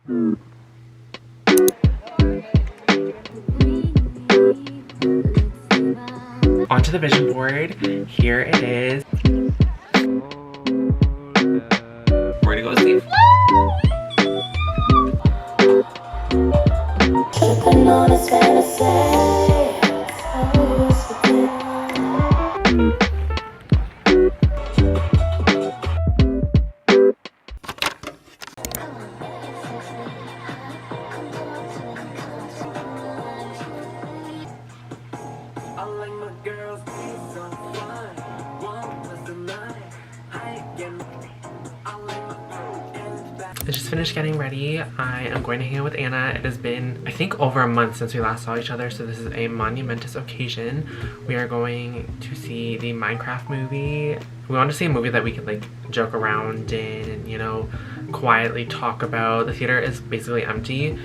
Onto the vision board. Here it is. We're gonna go see FLO! I just finished getting ready. I am going to hang out with Anna. It has been, I think, over a month since we last saw each other, so this is a monumentous occasion. We are going to see the Minecraft movie. We want to see a movie that we could like joke around in and, you know, quietly talk about. The theater is basically empty.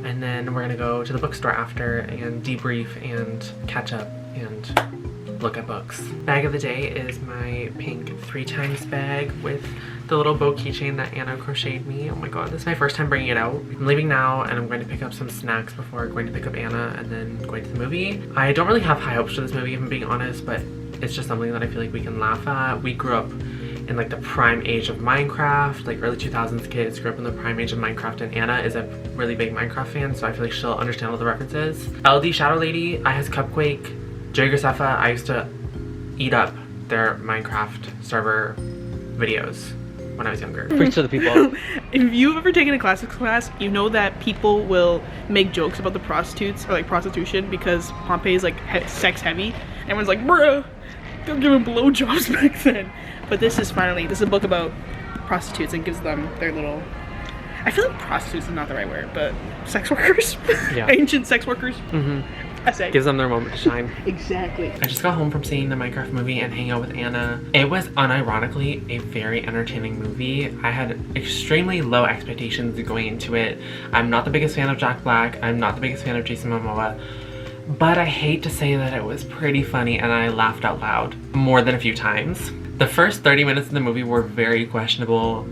And then we're gonna go to the bookstore after and debrief and catch up and look at books. Bag of the day is my pink 3x bag with the little bow keychain that Anna crocheted me. Oh my god, this is my first time bringing it out. I'm leaving now and I'm going to pick up some snacks before going to pick up Anna and then going to the movie. I don't really have high hopes for this movie if I'm being honest, but it's just something that I feel like we can laugh at. We grew up in like the prime age of Minecraft, like early 2000s kids grew up in the prime age of Minecraft, and Anna is a really big Minecraft fan, so I feel like she'll understand all the references. LD Shadow Lady, I has Cupquake, Jagger Sepha, I used to eat up their Minecraft server videos when I was younger. Preach to the people. If you've ever taken a classics class, you know that people will make jokes about the prostitutes or like prostitution because Pompeii is like sex heavy. Everyone's like, bruh, they were giving blowjobs back then. But this is a book about prostitutes and gives them their little, I feel like prostitutes is not the right word, but sex workers. Yeah. Ancient sex workers. I say. Gives them their moment to shine. Exactly. I just got home from seeing the Minecraft movie and hanging out with Anna. It was unironically a very entertaining movie. I had extremely low expectations going into it. I'm not the biggest fan of Jack Black. I'm not the biggest fan of Jason Momoa. But I hate to say that it was pretty funny and I laughed out loud more than a few times. The first 30 minutes of the movie were very questionable.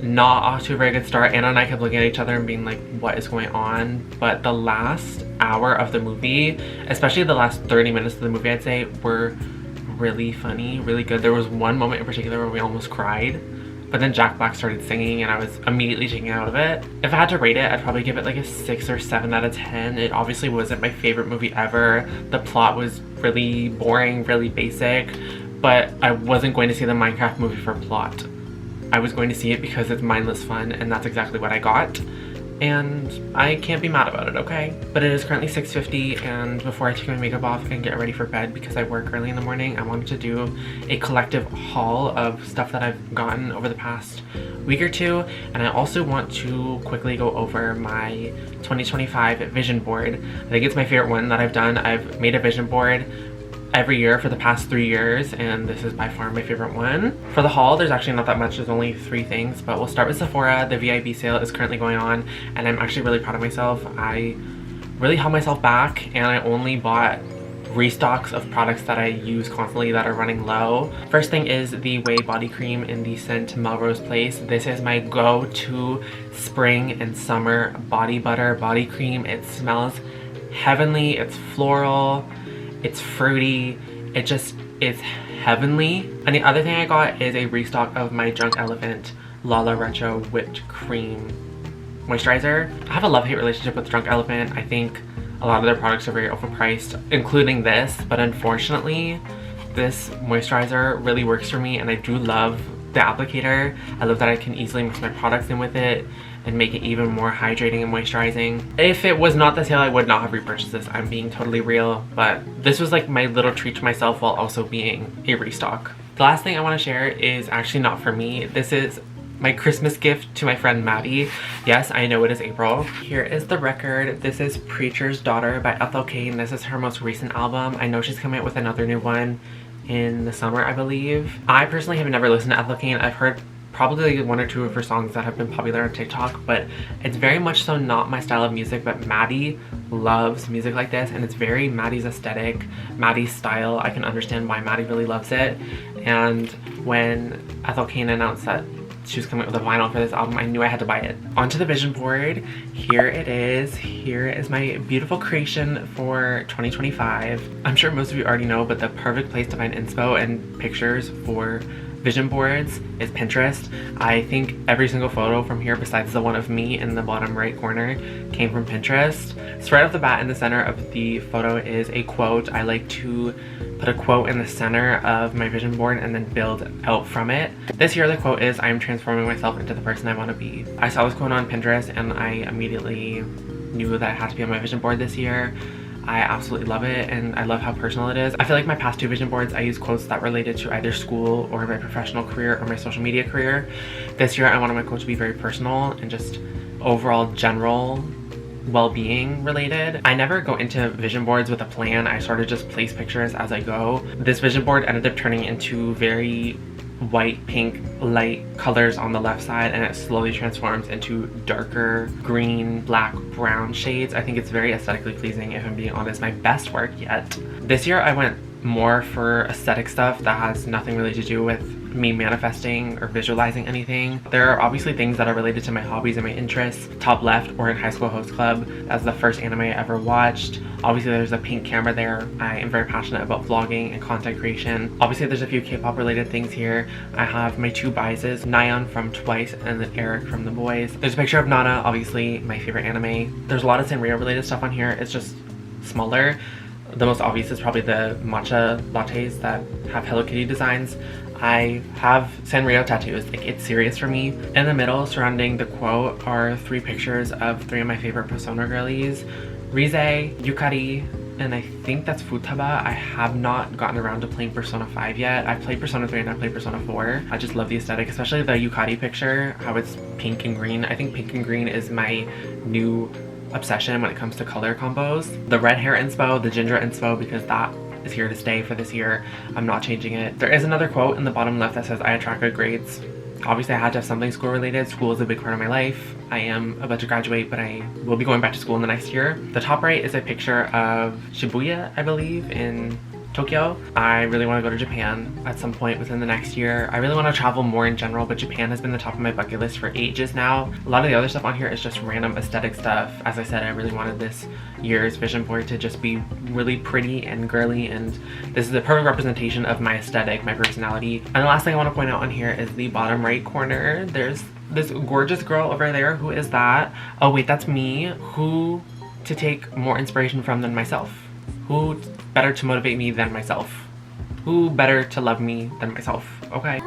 Not off to a very good start. Anna and I kept looking at each other and being like, what is going on? But the last hour of the movie, especially the last 30 minutes of the movie, I'd say, were really funny, really good. There was one moment in particular where we almost cried, but then Jack Black started singing and I was immediately taken out of it. If I had to rate it, I'd probably give it like a 6 or 7 out of 10. It obviously wasn't my favorite movie ever. The plot was really boring, really basic, but I wasn't going to see the Minecraft movie for plot. I was going to see it because it's mindless fun, and that's exactly what I got. And I can't be mad about it, okay? But it is currently 6:50, and before I take my makeup off and get ready for bed because I work early in the morning, I wanted to do a collective haul of stuff that I've gotten over the past week or two. And I also want to quickly go over my 2025 vision board. I think it's my favorite one that I've done. I've made a vision board every year for the past 3 years, and this is by far my favorite one. For the haul, there's actually not that much, there's only 3 things, but we'll start with Sephora. The VIB sale is currently going on, and I'm actually really proud of myself. I really held myself back, and I only bought restocks of products that I use constantly that are running low. First thing is the Way body cream in the scent Melrose Place. This is my go-to spring and summer body butter body cream. It smells heavenly, it's floral, it's fruity, it just is heavenly. And the other thing I got is a restock of my Drunk Elephant Lala Retro Whipped Cream Moisturizer. I have a love-hate relationship with Drunk Elephant. I think a lot of their products are very overpriced, including this, but unfortunately, this moisturizer really works for me, and I do love the applicator. I love that I can easily mix my products in with it and make it even more hydrating and moisturizing. If it was not the sale, I would not have repurchased this. I'm being totally real, but this was like my little treat to myself while also being a restock. The last thing I want to share is actually not for me. This is my Christmas gift to my friend Maddie. Yes, I know it is April. Here is the record. This is Preacher's Daughter by FLO, and this is her most recent album. I know she's coming out with another new one in the summer, I believe. I personally have never listened to FLO. I've heard probably 1 or 2 of her songs that have been popular on TikTok, but it's very much so not my style of music. But Maddie loves music like this, and it's very Maddie's aesthetic, Maddie's style. I can understand why Maddie really loves it. And when FLO announced that she was coming up with a vinyl for this album, I knew I had to buy it. Onto the vision board. Here it is. Here is my beautiful creation for 2025. I'm sure most of you already know, but the perfect place to find inspo and pictures for vision boards is Pinterest. I think every single photo from here, besides the one of me in the bottom right corner, came from Pinterest. So right off the bat, in the center of the photo is a quote. I like to put a quote in the center of my vision board and then build out from it. This year the quote is, "I am transforming myself into the person I want to be." I saw this quote on Pinterest and I immediately knew that it had to be on my vision board this year. I absolutely love it, and I love how personal it is. I feel like my past two vision boards, I used quotes that related to either school or my professional career or my social media career. This year I wanted my quote to be very personal and just overall general well-being related. I never go into vision boards with a plan. I sort of just place pictures as I go. This vision board ended up turning into very white, pink, light colors on the left side, and it slowly transforms into darker green, black, brown shades. I think it's very aesthetically pleasing, if I'm being honest. My best work yet. This year I went more for aesthetic stuff that has nothing really to do with me manifesting or visualizing anything. There are obviously things that are related to my hobbies and my interests. Top left, or in High School Host Club, that's the first anime I ever watched. Obviously there's a pink camera there. I am very passionate about vlogging and content creation. Obviously there's a few K-pop related things here. I have my two biases, Nayeon from Twice and then Eric from The Boys. There's a picture of Nana, obviously my favorite anime. There's a lot of Sanrio related stuff on here. It's just smaller. The most obvious is probably the matcha lattes that have Hello Kitty designs. I have Sanrio tattoos, like it's serious for me. In the middle, surrounding the quote, are three pictures of three of my favorite Persona girlies. Rize, Yukari, and I think that's Futaba. I have not gotten around to playing Persona 5 yet. I've played Persona 3 and I've played Persona 4. I just love the aesthetic, especially the Yukari picture, how it's pink and green. I think pink and green is my new obsession when it comes to color combos. The red hair inspo, the ginger inspo, because that is here to stay for this year. I'm not changing it. There is another quote in the bottom left that says, "I attract good grades." Obviously I had to have something school related. School is a big part of my life. I am about to graduate, but I will be going back to school in the next year. The top right is a picture of Shibuya, I believe, in Tokyo. I really want to go to Japan at some point within the next year. I really want to travel more in general, but Japan has been the top of my bucket list for ages now. A lot of the other stuff on here is just random aesthetic stuff. As I said, I really wanted this year's vision board to just be really pretty and girly, and this is the perfect representation of my aesthetic, my personality. And the last thing I want to point out on here is the bottom right corner. There's this gorgeous girl over there. Who is that? Oh wait, that's me. Who to take more inspiration from than myself? Who better to motivate me than myself? Who better to love me than myself? Okay.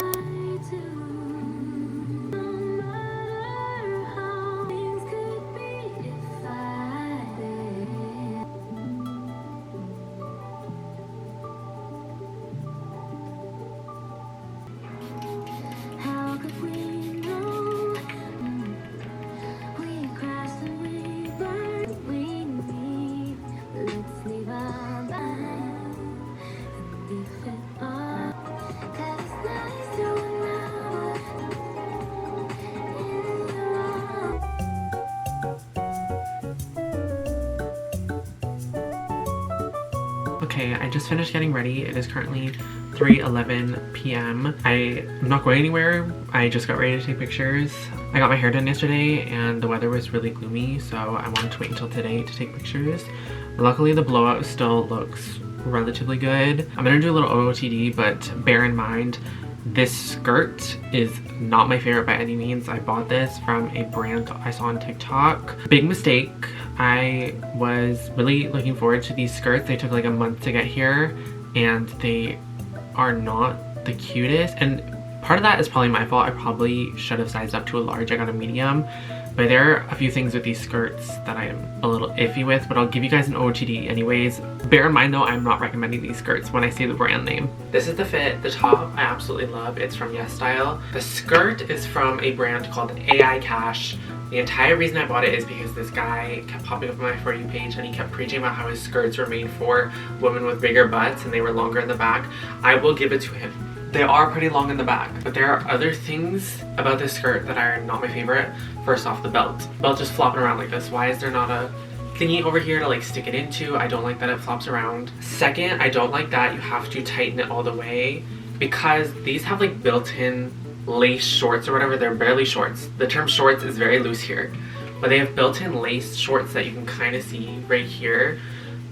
Okay, I just finished getting ready. It is currently 3:11 p.m. I'm not going anywhere. I just got ready to take pictures. I got my hair done yesterday and the weather was really gloomy, so I wanted to wait until today to take pictures. Luckily the blowout still looks relatively good. I'm gonna do a little OOTD, but bear in mind this skirt is not my favorite by any means. I bought this from a brand I saw on TikTok. Big mistake. I was really looking forward to these skirts. They took like a month to get here and they are not the cutest. And part of that is probably my fault. I probably should have sized up to a large. I got a medium. But there are a few things with these skirts that I am a little iffy with, but I'll give you guys an OOTD anyways. Bear in mind though, I'm not recommending these skirts when I say the brand name. This is the fit. The top I absolutely love. It's from Yes Style. The skirt is from a brand called AI Cash. The entire reason I bought it is because this guy kept popping up on my For You page and he kept preaching about how his skirts were made for women with bigger butts and they were longer in the back. I will give it to him. They are pretty long in the back, but there are other things about this skirt that are not my favorite. First off, the belt. Belt just flopping around like this. Why is there not a thingy over here to like stick it into? I don't like that it flops around. Second, I don't like that you have to tighten it all the way because these have like built-in lace shorts or whatever. They're barely shorts. The term shorts is very loose here, but they have built-in lace shorts that you can kind of see right here.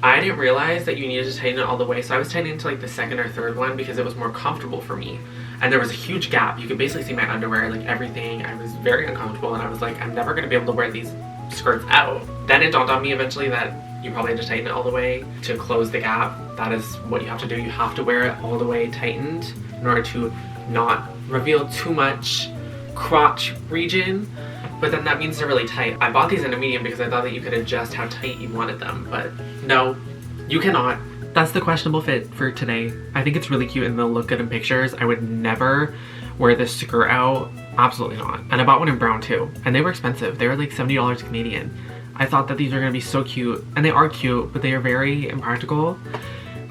I didn't realize that you needed to tighten it all the way, so I was tightening into like the second or third one because it was more comfortable for me. And there was a huge gap. You could basically see my underwear, like everything. I was very uncomfortable, and I was like, I'm never gonna be able to wear these skirts out. Then it dawned on me eventually that you probably have to tighten it all the way to close the gap. That is what you have to do. You have to wear it all the way tightened in order to not reveal too much crotch region. But then that means they're really tight. I bought these in a medium because I thought that you could adjust how tight you wanted them, but no, you cannot. That's the questionable fit for today. I think it's really cute and they'll look good in pictures. I would never wear this skirt out. Absolutely not. And I bought one in brown too. And they were expensive. They were like $70 Canadian. I thought that these were gonna be so cute. And they are cute, but they are very impractical.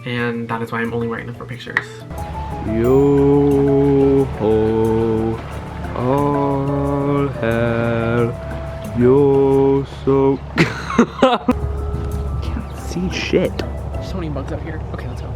And that is why I'm only wearing them for pictures. Yo ho, all hell, yo so. Can't see shit. There's so many bugs out here. Okay, let's go.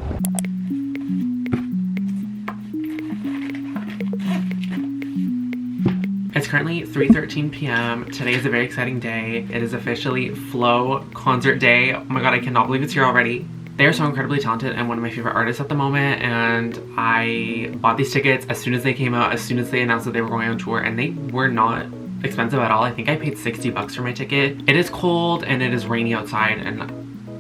It's currently 3:13 p.m. Today is a very exciting day. It is officially FLO concert day. Oh my god, I cannot believe it's here already. They are so incredibly talented and one of my favorite artists at the moment, and I bought these tickets as soon as they came out, as soon as they announced that they were going on tour, and they were not expensive at all. I think I paid $60 for my ticket. It is cold and it is rainy outside, and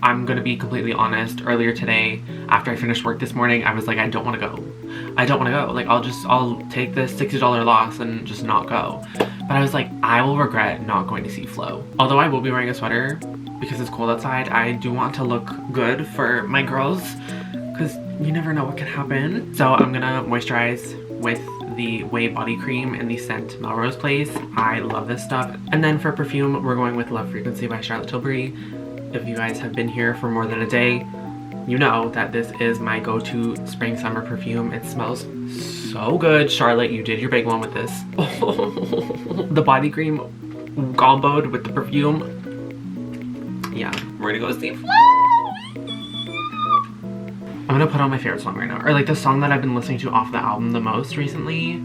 I'm gonna be completely honest, earlier today after I finished work this morning, I was like, I don't want to go. I don't want to go. Like, I'll take this $60 loss and just not go. But I was like, I will regret not going to see FLO. Although I will be wearing a sweater because it's cold outside, I do want to look good for my girls because you never know what can happen. So I'm gonna moisturize with the Way body cream in the scent Melrose Place. I love this stuff. And then for perfume, we're going with Love Frequency by Charlotte Tilbury. If you guys have been here for more than a day, you know that this is my go-to spring summer perfume. It smells so good. Charlotte, you did your big one with this. The body cream comboed with the perfume. Yeah, we're gonna go see FLO. I'm gonna put on my favorite song right now, or like the song that I've been listening to off the album the most recently.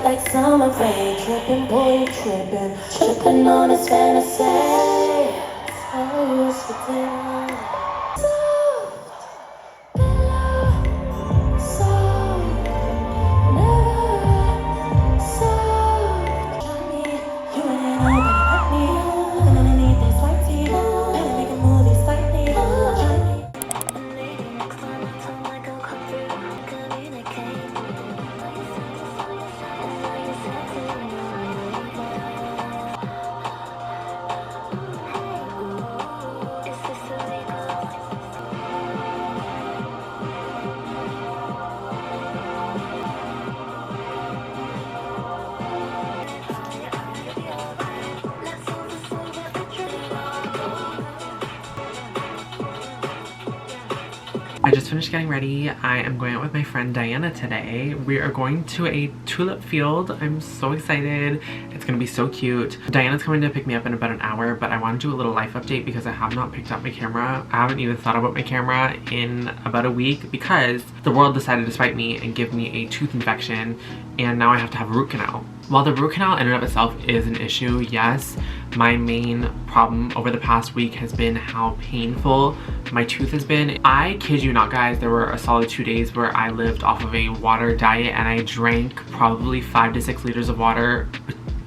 Like summer rain, tripping, boy, you tripping on his fantasy. I used to think soft pillow, soft, never soft. You ain't gonna me, and I need this white tea, and we can move this slightly. I just finished getting ready. I am going out with my friend Diana today. We are going to a tulip field. I'm so excited. It's gonna be so cute. Diana's coming to pick me up in about an hour, but I want to do a little life update because I have not picked up my camera. I haven't even thought about my camera in about a week because the world decided to spite me and give me a tooth infection, and now I have to have a root canal. While the root canal in and of itself is an issue, yes, my main problem over the past week has been how painful my tooth has been. I kid you not, guys, there were a solid 2 days where I lived off of a water diet and I drank probably 5 to 6 liters of water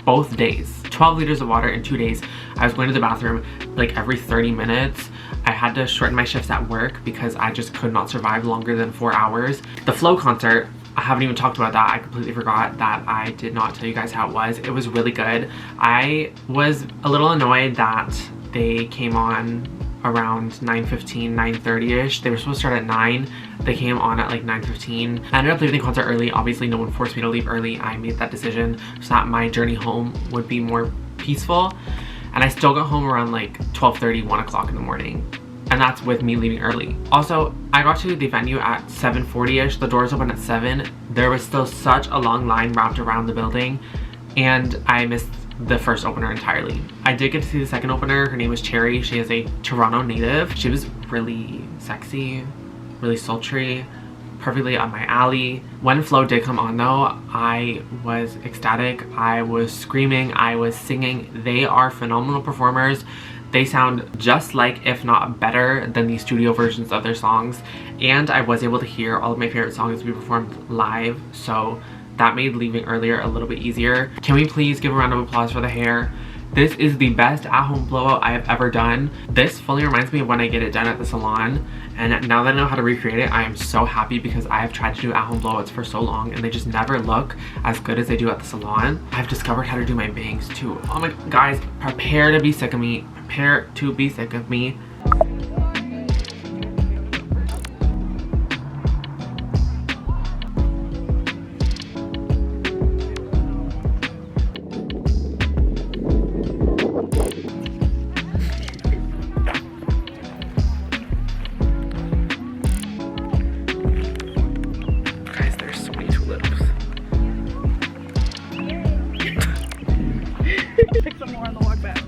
both days. 12 liters of water in 2 days. I was going to the bathroom like every 30 minutes. I had to shorten my shifts at work because I just could not survive longer than 4 hours. The FLO concert, I haven't even talked about that. I completely forgot that I did not tell you guys how it was. It was really good. I was a little annoyed that they came on around 9:15, 9:30ish. They were supposed to start at 9. They came on at like 9:15. I ended up leaving the concert early. Obviously no one forced me to leave early. I made that decision so that my journey home would be more peaceful. And I still got home around like 12:30, 1 o'clock in the morning. And that's with me leaving early. Also, I got to the venue at 7:40ish. The doors opened at 7. There was still such a long line wrapped around the building, and I missed the first opener entirely. I did get to see the second opener. Her name was Cherry. She is a Toronto native. She was really sexy, really sultry, perfectly up my alley. When FLO did come on though, I was ecstatic. I was screaming, I was singing. They are phenomenal performers. They sound just like, if not better than, the studio versions of their songs. And I was able to hear all of my favorite songs be performed live, so that made leaving earlier a little bit easier. Can we please give a round of applause for the hair? This is the best at-home blowout I have ever done. This fully reminds me of when I get it done at the salon. And now that I know how to recreate it, I am so happy because I have tried to do at-home blowouts for so long and they just never look as good as they do at the salon. I've discovered how to do my bangs too. Oh my, guys, prepare to be sick of me. Prepare to be sick of me. Guys, there's so many tulips. Pick some more on the walk back.